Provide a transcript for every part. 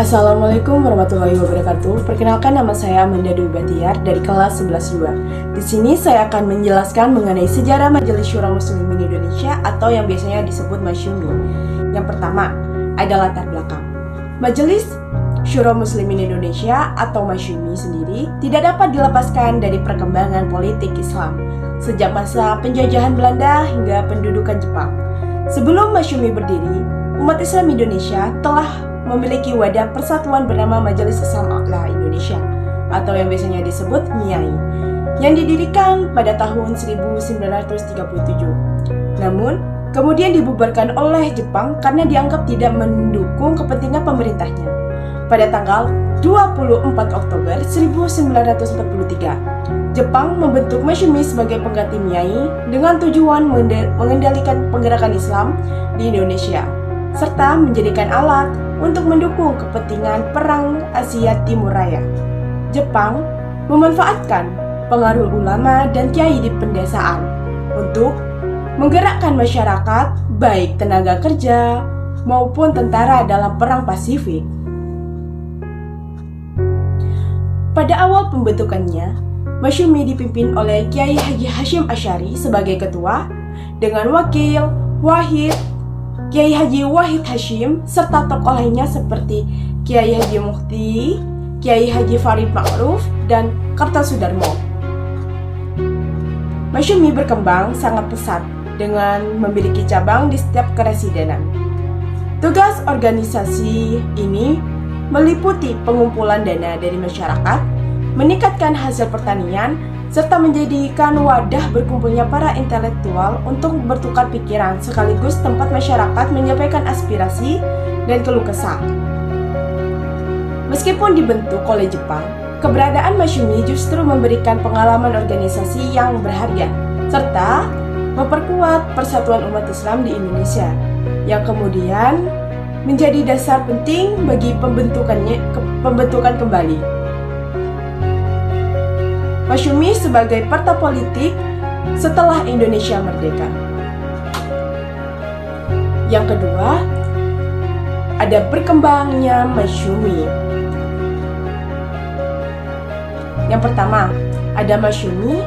Assalamualaikum warahmatullahi wabarakatuh. Perkenalkan, nama saya Amanda Dwi Batiar dari kelas 11-2. Di sini saya akan menjelaskan mengenai sejarah Majelis Syura Muslimin Indonesia atau yang biasanya disebut Masyumi. Yang pertama, ada latar belakang. Majelis Syura Muslimin Indonesia atau Masyumi sendiri tidak dapat dilepaskan dari perkembangan politik Islam sejak masa penjajahan Belanda hingga pendudukan Jepang. Sebelum Masyumi berdiri, umat Islam Indonesia telah memiliki wadah persatuan bernama Majelis Islam A'la Indonesia atau yang biasanya disebut MIAI yang didirikan pada tahun 1937. Namun, kemudian dibubarkan oleh Jepang karena dianggap tidak mendukung kepentingan pemerintahnya. Pada tanggal 24 Oktober 1943, Jepang membentuk Masyumi sebagai pengganti MIAI dengan tujuan mengendalikan pergerakan Islam di Indonesia serta menjadikan alat untuk mendukung kepentingan Perang Asia Timur Raya. Jepang memanfaatkan pengaruh ulama dan kiai di pedesaan untuk menggerakkan masyarakat, baik tenaga kerja maupun tentara dalam Perang Pasifik. Pada awal pembentukannya, Masyumi dipimpin oleh Kiai Haji Hashim Asy'ari sebagai ketua, dengan wakil Wahid Kiai Haji Wahid Hashim, serta tokoh lainnya seperti Kiai Haji Mukti, Kiai Haji Farid Ma'ruf, dan Kartosudarmo. Masyumi berkembang sangat pesat dengan memiliki cabang di setiap keresidenan. Tugas organisasi ini meliputi pengumpulan dana dari masyarakat, meningkatkan hasil pertanian, serta menjadikan wadah berkumpulnya para intelektual untuk bertukar pikiran sekaligus tempat masyarakat menyampaikan aspirasi dan keluh kesah. Meskipun dibentuk oleh Jepang, keberadaan Masyumi justru memberikan pengalaman organisasi yang berharga serta memperkuat persatuan umat Islam di Indonesia yang kemudian menjadi dasar penting bagi pembentukan kembali Masyumi sebagai partai politik setelah Indonesia merdeka. Yang kedua, ada berkembangnya Masyumi. Yang pertama, ada Masyumi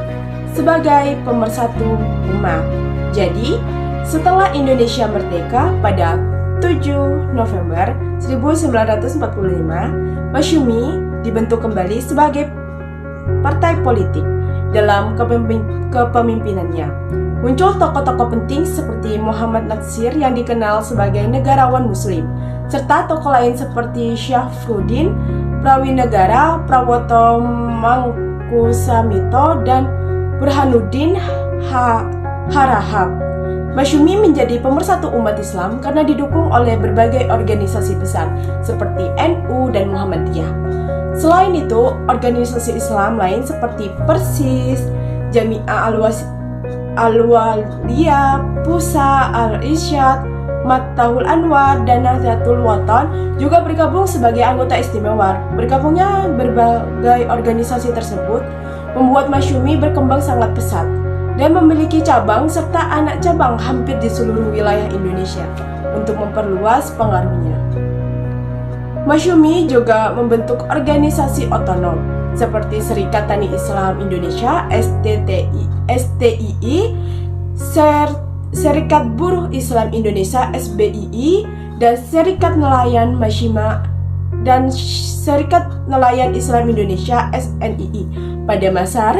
sebagai pemersatu umat. Jadi, setelah Indonesia merdeka pada 7 November 1945, Masyumi dibentuk kembali sebagai partai politik. Dalam kepemimpinannya muncul tokoh-tokoh penting seperti Muhammad Natsir yang dikenal sebagai negarawan muslim, serta tokoh lain seperti Syafruddin Prawinegara, Prawoto Mangkusamito, dan Burhanuddin Harahap. Masyumi menjadi pemersatu umat Islam karena didukung oleh berbagai organisasi besar seperti NU dan Muhammadiyah. Selain itu, organisasi Islam lain seperti Persis, Jami'ah Al-Waliyah, Pusa Al-Irsyad, Mattahul Anwar, dan Nahdlatul Wathon juga bergabung sebagai anggota istimewa. Bergabungnya berbagai organisasi tersebut membuat Masyumi berkembang sangat pesat dan memiliki cabang serta anak cabang hampir di seluruh wilayah Indonesia untuk memperluas pengaruhnya. Masyumi juga membentuk organisasi otonom seperti Serikat Tani Islam Indonesia STII, Serikat Buruh Islam Indonesia SBII, dan Serikat Nelayan Masyima dan Serikat Nelayan Islam Indonesia SNII. Pada masa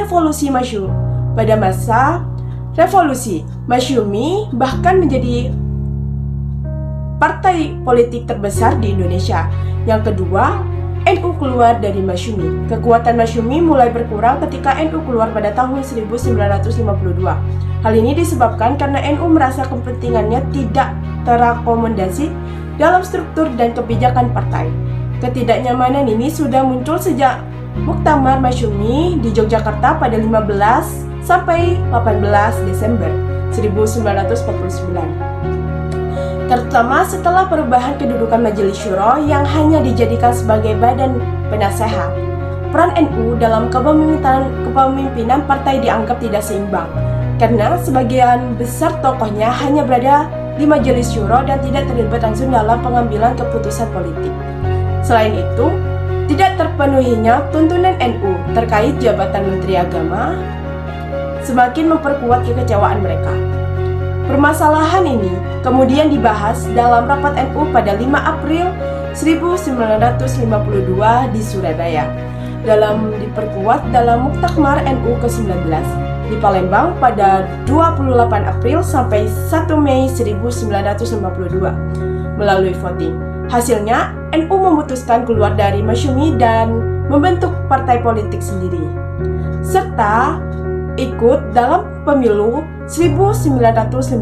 revolusi, Masyumi bahkan menjadi partai politik terbesar di Indonesia. Yang kedua, NU keluar dari Masyumi. Kekuatan Masyumi mulai berkurang ketika NU keluar pada tahun 1952. Hal ini disebabkan karena NU merasa kepentingannya tidak terakomodasi dalam struktur dan kebijakan partai. Ketidaknyamanan ini sudah muncul sejak Muktamar Masyumi di Yogyakarta pada 15 sampai 18 Desember 1949. Terutama setelah perubahan kedudukan Majelis Syuro yang hanya dijadikan sebagai badan penasehat. Peran NU dalam kepemimpinan partai dianggap tidak seimbang, karena sebagian besar tokohnya hanya berada di Majelis Syuro dan tidak terlibat langsung dalam pengambilan keputusan politik. Selain itu, tidak terpenuhinya tuntunan NU terkait jabatan Menteri Agama semakin memperkuat kekecewaan mereka. Permasalahan ini kemudian dibahas dalam rapat NU pada 5 April 1952 di Surabaya, diperkuat dalam Muktamar NU ke-19 di Palembang pada 28 April sampai 1 Mei 1952 melalui voting. Hasilnya, NU memutuskan keluar dari Masyumi dan membentuk partai politik sendiri, serta ikut dalam pemilu 1955.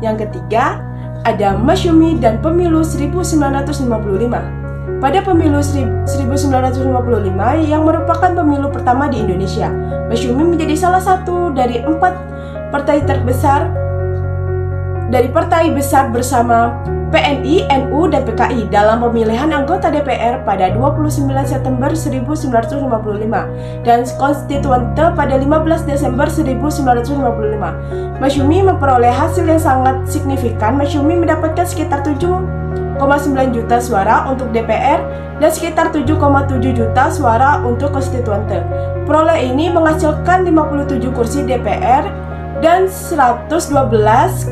Yang ketiga, ada Masyumi dan pemilu 1955. Pada pemilu 1955 yang merupakan pemilu pertama di Indonesia, Masyumi menjadi salah satu dari 4 partai terbesar bersama PNI, NU, dan PKI dalam pemilihan anggota DPR pada 29 September 1955 dan konstituante pada 15 Desember 1955. Masyumi memperoleh hasil yang sangat signifikan. Masyumi mendapatkan sekitar 7,9 juta suara untuk DPR dan sekitar 7,7 juta suara untuk konstituante. Peroleh ini menghasilkan 57 kursi DPR dan 112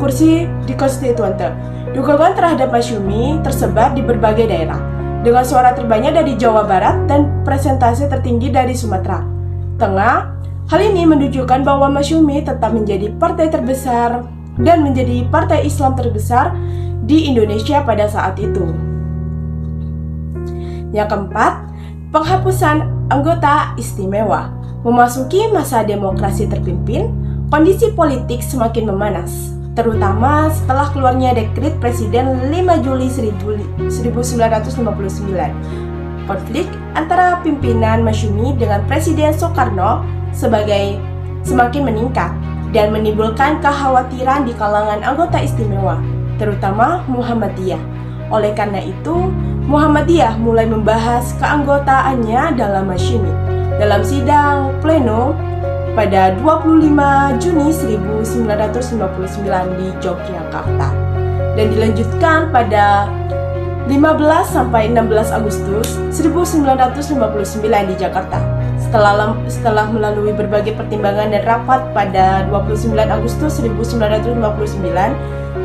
kursi di konstituante. Dukungan terhadap Masyumi tersebar di berbagai daerah, dengan suara terbanyak dari Jawa Barat dan presentase tertinggi dari Sumatera Tengah. Hal ini menunjukkan bahwa Masyumi tetap menjadi partai terbesar dan menjadi partai Islam terbesar di Indonesia pada saat itu. Yang keempat, penghapusan anggota istimewa. Memasuki masa demokrasi terpimpin, kondisi politik semakin memanas, terutama setelah keluarnya dekret Presiden 5 Juli 1959. Konflik antara pimpinan Masyumi dengan Presiden Soekarno semakin meningkat dan menimbulkan kekhawatiran di kalangan anggota istimewa, terutama Muhammadiyah. Oleh karena itu, Muhammadiyah mulai membahas keanggotaannya dalam Masyumi. Dalam sidang pleno pada 25 Juni 1959 di Yogyakarta dan dilanjutkan pada 15 sampai 16 Agustus 1959 di Jakarta. Setelah melalui berbagai pertimbangan dan rapat pada 29 Agustus 1959,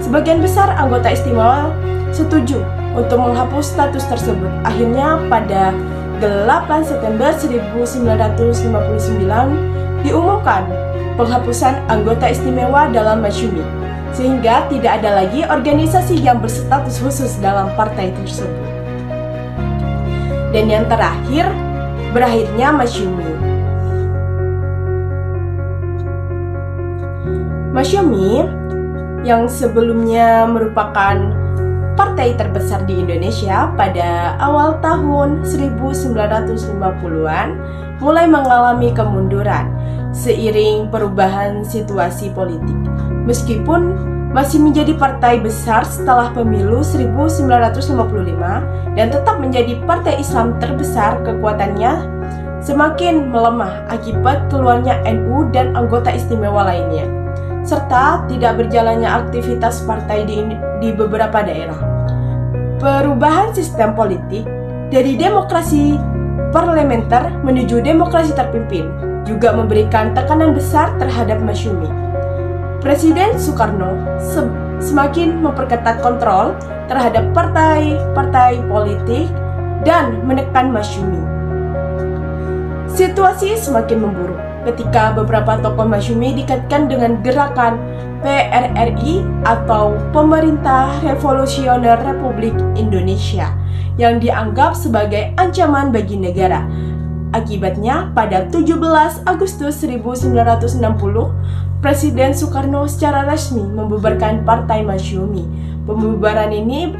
sebagian besar anggota istimewa setuju untuk menghapus status tersebut. Akhirnya pada 8 September 1959 diumumkan penghapusan anggota istimewa dalam Masyumi, sehingga tidak ada lagi organisasi yang berstatus khusus dalam partai tersebut. Dan yang terakhir, berakhirnya Masyumi. Masyumi yang sebelumnya merupakan partai terbesar di Indonesia pada awal tahun 1950-an mulai mengalami kemunduran seiring perubahan situasi politik. Meskipun masih menjadi partai besar setelah pemilu 1955 dan tetap menjadi partai Islam terbesar, kekuatannya semakin melemah akibat keluarnya NU dan anggota istimewa lainnya, serta tidak berjalannya aktivitas partai di beberapa daerah. Perubahan sistem politik dari demokrasi parlementer menuju demokrasi terpimpin juga memberikan tekanan besar terhadap Masyumi. Presiden Soekarno semakin memperketat kontrol terhadap partai-partai politik dan menekan Masyumi. Situasi semakin memburuk ketika beberapa tokoh Masyumi dikaitkan dengan gerakan PRRI atau Pemerintah Revolusioner Republik Indonesia yang dianggap sebagai ancaman bagi negara. Akibatnya, pada 17 Agustus 1960, Presiden Soekarno secara resmi membubarkan Partai Masyumi. Pembubaran ini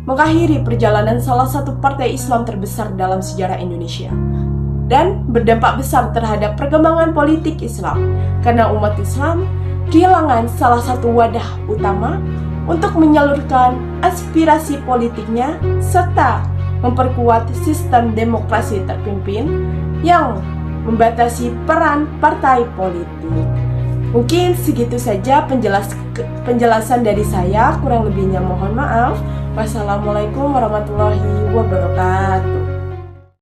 mengakhiri perjalanan salah satu partai Islam terbesar dalam sejarah Indonesia dan berdampak besar terhadap perkembangan politik Islam karena umat Islam kehilangan salah satu wadah utama untuk menyalurkan aspirasi politiknya serta memperkuat sistem demokrasi terpimpin yang membatasi peran partai politik. Mungkin segitu saja penjelasan dari saya, kurang lebihnya mohon maaf. Wassalamualaikum warahmatullahi wabarakatuh.